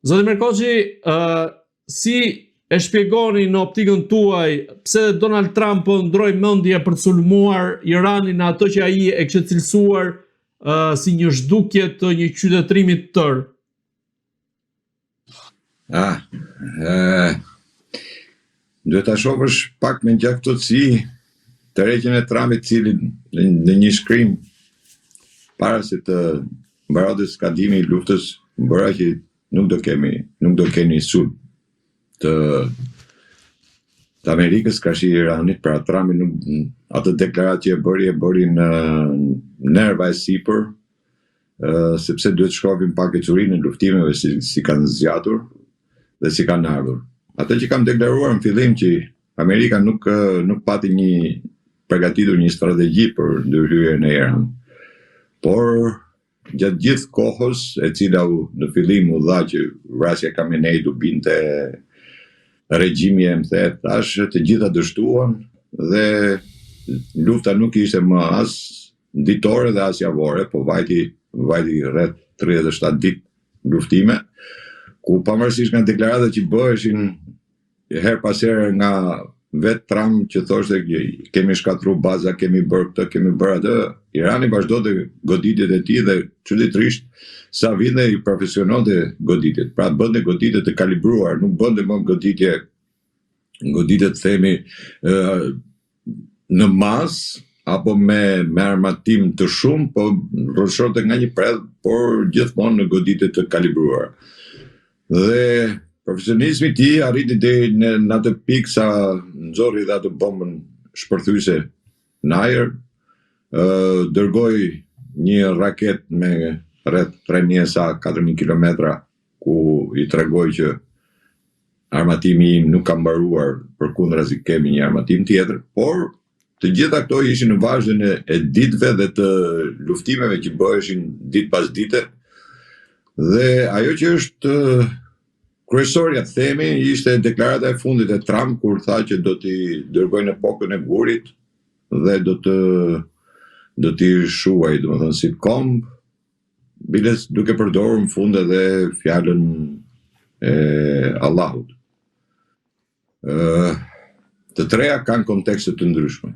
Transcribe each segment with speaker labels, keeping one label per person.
Speaker 1: Zoti Merkoçi, si e shpjegoni në optikën tuaj pse Donald Trump po ndroi mendje për të sulmuar Iranin në ato që ai e kishte cilësuar si një zhdukje të një qytetërimi të tërë?
Speaker 2: Duhet ta shohësh pak me gjaktësi tërheqjen e Trumpit, cili në një shkrim para se të mbarote skadimi i luftës bëra që nuk do keni sulm të Amerikës kështu Iranit. Pra Trumpi nuk, atë deklaratë që e bëri në nerva e sipër, sepse duhet shkopim pak e çurinë e luftimeve si kanë zgjatur dhe si kanë ardhur. Atë që kam deklaruar në fillim që Amerika nuk pati përgatitur një strategji për ndërhyrjen e Iran. Por gjatë gjithë kohës e cila në fillim u dha që vrasja e Khameneit u binte regjimi e mbethet, tash të gjitha dështuan dhe lufta nuk ishte më as ditore dhe as javore, po vajti rreth 37 ditë luftime, ku pavarësisht nga deklaratat që bëheshin her pas here nga vetë Trump që thoshte kemi shkatru baza, kemi bërë këtë, kemi bërë atë, Irani vazhdonte goditjet e tij dhe çuditërisht sa vite i profesiononte goditjet. Pra bënte goditje të kalibruar, nuk bënte më goditje të themi në mas apo me armatim të shumë, po rrëshonte nga një predh, por gjithmonë në goditje të kalibruar. Dhe profesionizmi i tij arriti deri në atë pikë sa nxorri dhe atë bombën shpërthyese në ajër, dërgoi një raket me rreth 3000 sa 4000 kilometra, ku i tregoi që armatimi im nuk ka mbaruar, përkundrazi kemi një armatim tjetër, por të gjitha këto ishin në vazhdin e ditëve dhe të luftimeve që bëheshin ditë pas dite. Dhe ajo që është kryesorja të themi ishte deklarata e fundit e Trump kur tha që do t'i dërgojnë epokën e gurit dhe do t'i shuaj, domethënë si komb, biles duke përdorur në fund edhe fjalën e Allahut. Të treja kanë kontekste të ndryshme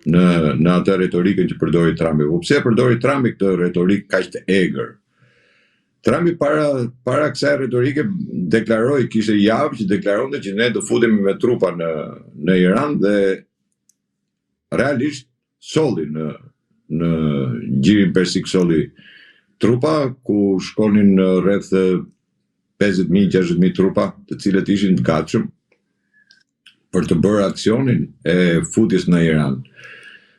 Speaker 2: në atë retorikën që përdori Trumpi. Po pse përdori Trumpi këtë retorik kaq të egër? Trumpi para kësaj retorike deklaroi, kishte javë që deklaronte që ne do futemi me trupa në Iran dhe realisht solli në gjirin persik solli trupa, ku shkonin rreth 50.000-60.000 trupa, të cilët ishin të gatshëm për të bërë aksionin e futjes në Iran.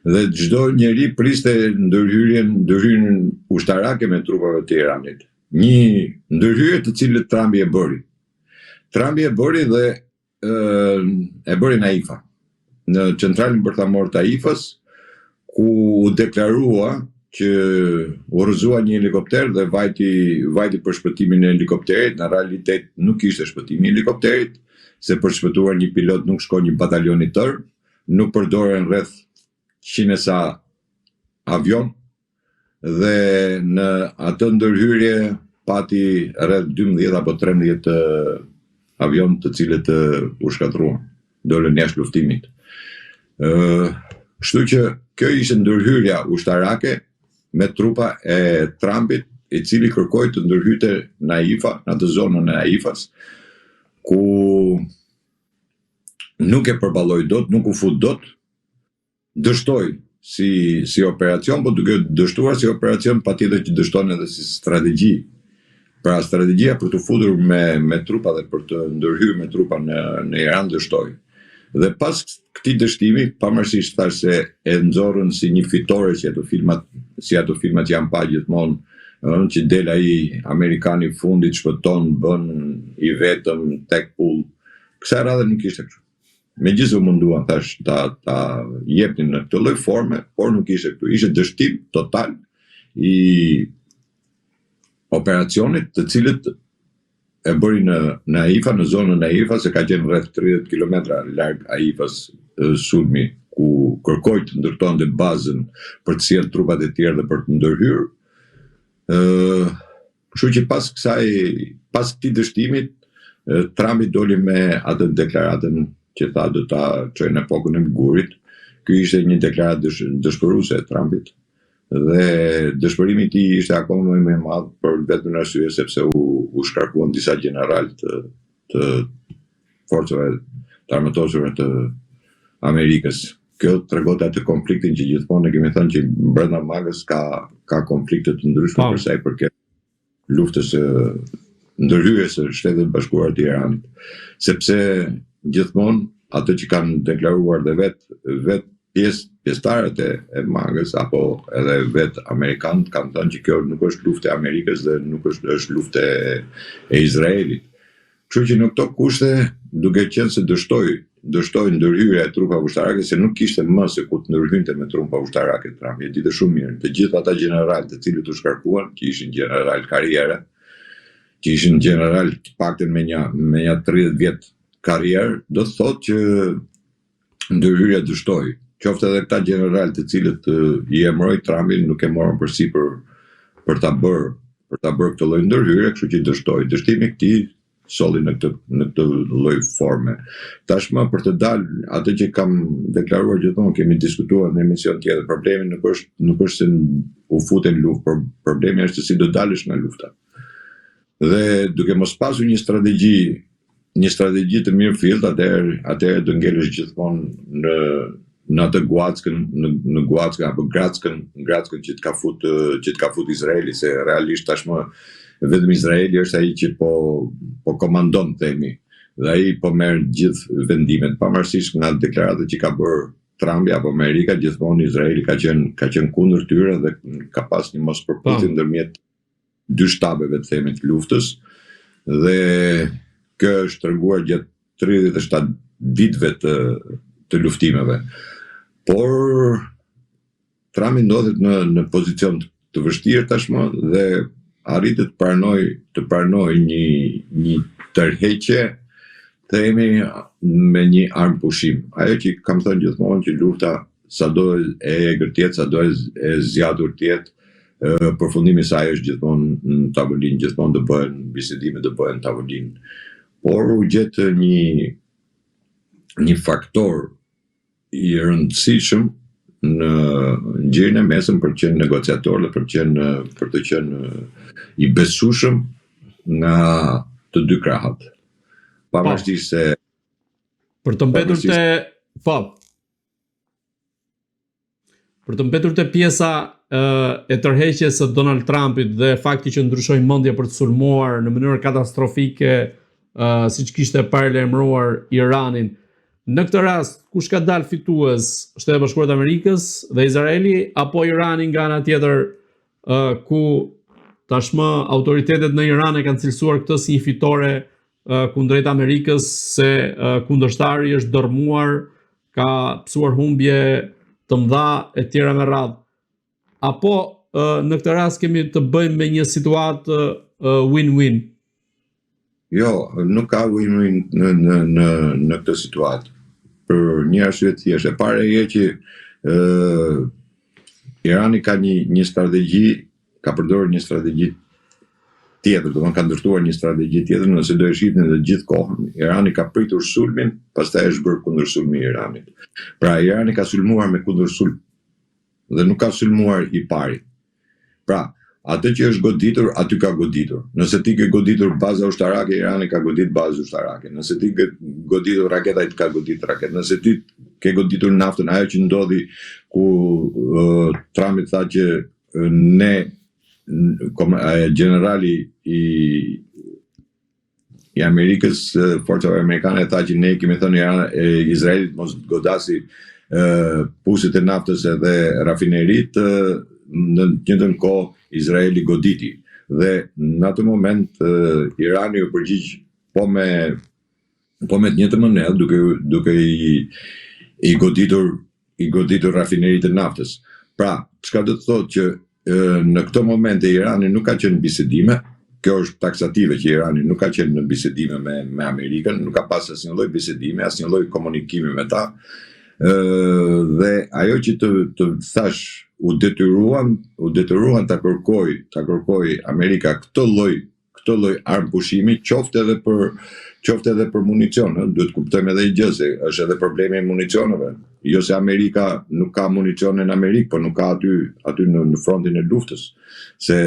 Speaker 2: Dhe çdo njeri priste ndërhyrjen ushtarake me trupave të Iranit. Një ndërhyrje të cilët Trumpi e bëri. Trumpi e bëri dhe e bëri në Haifa, në centralin bërthamor të Haifas, ku u deklarua që urrëzua një helikopter dhe vajti për shpëtimin e helikopterit. Në realitet nuk ishte shpëtimi i helikopterit, se për shpëtuar një pilot nuk shkoi një batalion i tërë, nuk përdoren rreth 100 sa avion, dhe në atë ndërhyrje pati rreth 12 apo 13 avion të cilët u shkatruan, dolën jashtë luftimit. Kështu që kjo ishte ndërhyrja ushtarake me trupa e Trumpit, i cili kërkoi të ndërhyjte në Haifa, në atë zonën e Haifas, ku nuk e përballoi dot, nuk u fut dot, dështoi si operacion, po duke dështuar si operacion patjetër që dështon edhe si strategji. Pra strategjia për të futur me trupa dhe për të ndërhyrë me trupa në Iran dështoi. Dhe pas këtij dështimi, pavarësisht thash se e nxorrën si një fitore si ato filmat janë pa gjithmonë, që del ai amerikani fundit shpëton, bën i vetëm tek pull. Kësaj radhe nuk ishte kështu. Megjithëse u munduan tash ta jepnin në këtë lloj forme, por nuk ishte kështu. Ishte dështim total i operacionit, të cilët e bëri në Haifa, në zonën e Haifas, se ka qenë rreth 30 kilometra larg Haifas sulmi, ku kërkoi të ndërtonte bazën për të sjellë trupat e tjerë dhe për të ndërhyrë. Kështu që pas këtij dështimit, Trumpi doli me atë deklaratën që tha do ta çojë në epokën e gurit. Ky ishte një deklaratë dëshpëruese e Trumpit. Dhe dëshpërimi i tij ishte akoma më i madh për vetëm arsye sepse u shkarkuan disa general të forcave të armatosura të Amerikës. Kjo tregon atë konfliktin që gjithmonë ne kemi thënë që brenda Magës ka konflikte të ndryshme për sa i përket luftës ndërhyrjes së Shtetit Bashkuar të Iranit, sepse gjithmonë ato që kanë deklaruar dhe vet pjesëtarët e Magës apo edhe vet amerikanët kanë thënë që kjo nuk është luftë e Amerikës dhe nuk është luftë e Izraelit. Kështu që në këto kushte, duke qenë se dështoi ndërhyrja e trupave ushtarake, se nuk kishte më se ku të ndërhynte me trupa ushtarake Trumpi, e ditë shumë mirë. Të gjithë ata general të cilët u shkarkuan, që ishin general karriere, që ishin general të paktën me një 30 vjet karrierë, do të thotë që ndërhyrja dështoi. Qoftë edhe këta general të cilët i emëroi Trumpi nuk e morën përsipër për ta bërë këtë lloj ndërhyrje, kështu që dështoi. Dështimi i këtij solli në këtë lloj forme. Tashmë për të dalë atë që kam deklaruar gjithmonë, kemi diskutuar në emision tjetër, problemi nuk është se u futen luftë, por problemi është se si do dalësh nga lufta. Dhe duke mos pasur një strategji të mirë fillt, atëherë do ngelesh gjithmonë në atë Guackën, në Guackën apo Grackën që të ka fut Izraeli, se realisht tashmë vetëm Izraeli është ai që po komandon, themi, dhe ai po merr gjithë vendimet, pavarësisht nga deklaratat që ka bërë Trumpi apo Amerika, gjithmonë Izraeli ka qenë kundër tyre dhe ka pas një mospërputhje ndërmjet dy shtabeve, të themi, të luftës, dhe kjo është treguar gjatë 37 viteve të luftimeve. Por Trumpi ndodhet në pozicion të vështirë tashmë dhe arritet të pranoj një tërheqje, themi, me një armë pushim. Ajo që kam thënë gjithmonë që lufta sado e egër tjetë, sado e zgjatur tjetë, përfundimi i saj është gjithmonë në tavolinë, gjithmonë do bëhen bisedime, do bëhen tavolinë. Por u gjet një faktor i rëndësishëm në ngjyrën e mesëm për të qenë negociator dhe për të qenë i besueshëm nga të dy krahët. Pavarësisht se
Speaker 1: për të mbetur te pjesa e tërheqjes së Donald Trumpit dhe fakti që ndryshoi mendje për të sulmuar në mënyrë katastrofike, siç kishte paralajmëruar Iranin. Në këtë rast, kush ka dalë fitues, Shtetet Bashkuara të Amerikës dhe Izraeli, apo Irani nga ana tjetër, ku tashmë autoritetet në Iran e kanë cilësuar këtë si një fitore kundrejt Amerikës, se kundërshtari është dërmuar, ka psuar humbje të mëdha e tjera me radhë. Apo në këtë rast kemi të bëjmë me një situatë win-win?
Speaker 2: Jo, nuk ka win-win në këtë situatë. Për një arsye të thjeshtë. E para je që Irani ka një strategji, ka përdorur një strategji tjetër, do të thonë ka ndërtuar një strategji tjetër, nëse do e shihni të gjithë kohën. Irani ka pritur sulmin, pastaj është bërë kundërsulmi i Iranit. Pra Irani ka sulmuar me kundërsulm dhe nuk ka sulmuar i pari. Pra, atë që është goditur, aty ka goditur. Nëse ti ke goditur baza ushtarake, Irani ka godit bazë ushtarake. Nëse ti ke goditur raketa, i ka godit raket. Nëse ti ke goditur naftën, ajo që ndodhi ku Trumpi tha që generali i Amerikës, forcave amerikane, tha që ne kemi thënë Izraelit mos godasi pusit e naftës edhe rafinerit, në të njëjtën kohë Izraeli goditi. Dhe në atë moment Irani u përgjigj po me të njëjtën mënyrë, duke i goditur rafinerit e naftës. Pra, çka do të thotë që në këtë moment Irani nuk ka qenë bisedime, kjo është taksative që Irani nuk ka qenë në bisedime me Amerikën, nuk ka pas asnjë lloj bisedime, asnjë lloj komunikimi me ta, Dhe ajo që të thash u detyruan ta kërkoj Amerika këtë lloj armë pushimi, qoftë edhe për municion, duhet kuptojmë edhe gjë se është edhe problemi i municioneve. Jo se Amerika nuk ka municion në Amerikë, por nuk ka aty në frontin e luftës, se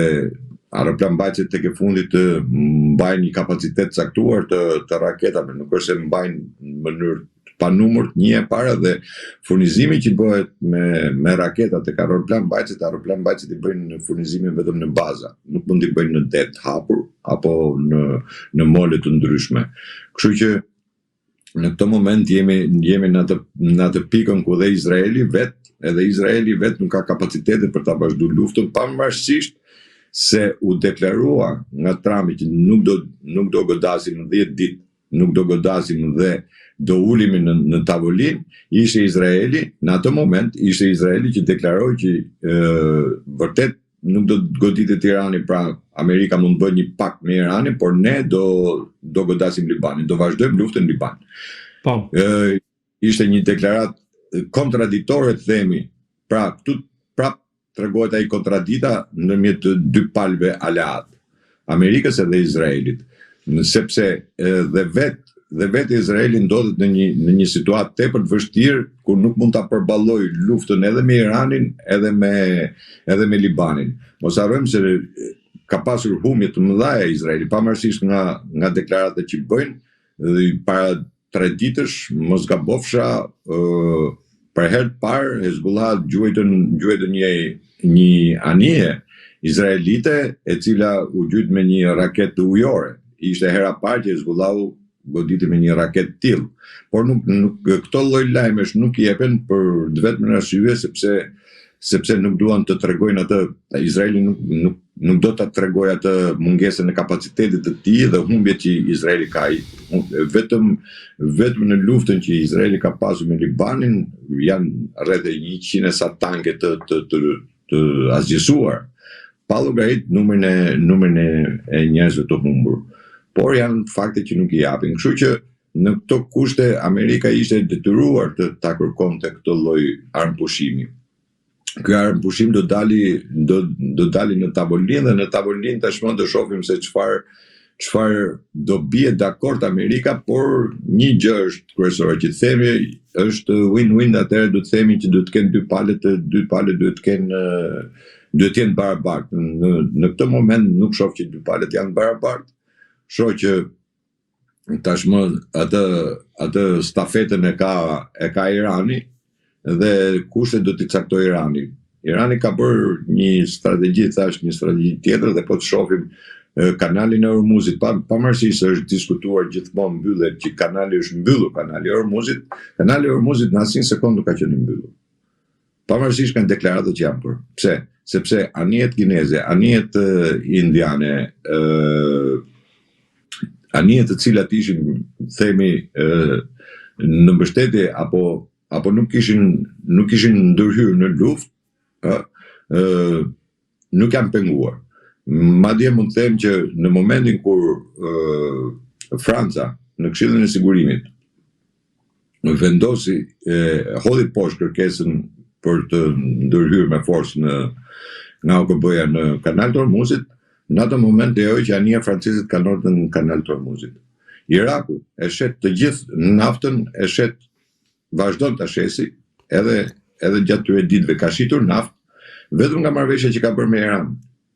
Speaker 2: aeroplan mbajtësit tek e fundit të mbajnë një kapacitet caktuar të raketave, nuk është se mbajnë në mënyrë pa numërt një e para, dhe furnizimi që bëhet me raketat tek aeroplan mbajtësit i bëjnë furnizimin vetëm në baza, nuk mund t'i bëjnë në det hapur apo në mole të ndryshme. Kështu që në këtë moment jemi në atë pikën ku edhe Izraeli vet nuk ka kapacitetin për ta vazhduar luftën, pavarësisht se u deklarua nga Trumpi që nuk do godasim në 10 ditë, nuk do godasim dhe do ulimi në tavolinë. Ishte Izraeli, në atë moment ishte Izraeli që deklaroi që vërtet nuk do të goditet Irani, pra Amerika mund të bëjë një pakt me Iranin, por ne do godasim Libanin, do vazhdojmë luftën në Liban.
Speaker 1: Po.
Speaker 2: Ishte një deklaratë kontradiktore, themi. Pra këtu prap tregohet ai kontradita ndërmjet të dy palëve aleat, Amerikës edhe Izraelit, sepse dhe vetë Izraeli ndodhet në një situatë tepër të vështirë ku nuk mund ta përballojë luftën edhe me Iranin edhe me Libanin. Mos harrojmë se ka pasur humbje të mëdha Izraeli, pavarësisht nga deklaratat që bëjnë, dhe para 3 ditësh mos gabofsha, për herë të parë Hezbollah gjuajtën një anije izraelite e cila u gjujt me një raketë ujore. Ishte hera parë që Hezbollahu goditi me një raketë tillë. Por nuk këto lloj lajmesh nuk jepen për vetëm arsye sepse nuk duan të tregojnë atë. Izraeli nuk do ta tregojë atë mungesën e kapacitetit të tij dhe humbjet që Izraeli ka. Vetëm në luftën që Izraeli ka pasur me Libanin janë rreth 100 sa tanke të asgjësuar, pa llogarit numrin e njerëzve të humbur. Por janë fakte që nuk i japin. Kështu që në këto kushte Amerika ishte detyruar të ta kërkonte këtë lloj armë pushimi. Ky armë pushim do dali në tavolinë, dhe në tavolinë tashmë do shohim se çfarë do bie dakord Amerika, por një gjë është kryesore që themi është win-win, atëherë do të themi që do të kenë dy palët duhet të jenë barabartë. Në këtë moment nuk shoh që dy palët janë barabartë. Shoh që tashmë atë stafetën e ka Irani, dhe kushtet do t'i caktojë Irani. Irani ka bërë një strategji tjetër, dhe po të shohim kanalin e Hormuzit, pavarësisht se është diskutuar gjithmonë mbyllet që kanali është mbyllur, kanali e Hormuzit në asnjë sekond nuk ka qenë i mbyllur. Pavarësisht kanë deklaratat që janë bërë. Pse? Sepse anijet kineze, anijet indiane, anijet të cilat ishin, themi, në mbështetje apo nuk kishin ndërhyrë në luftë, nuk janë penguar. Madje mund të them që në momentin kur Franca në Këshillin e Sigurimit vendosi hodhi poshtë kërkesën për të ndërhyrë me forcë nga OKB-ja në kanal të Hormuzit, në atë moment lejoi që anija francezët kalonte në kanal të Hormuzit. Iraku e shet të gjithë naftën, vazhdon ta shesi, edhe gjatë këtyre ditëve ka shitur naftë, vetëm nga marrëveshja që ka bërë me Iran.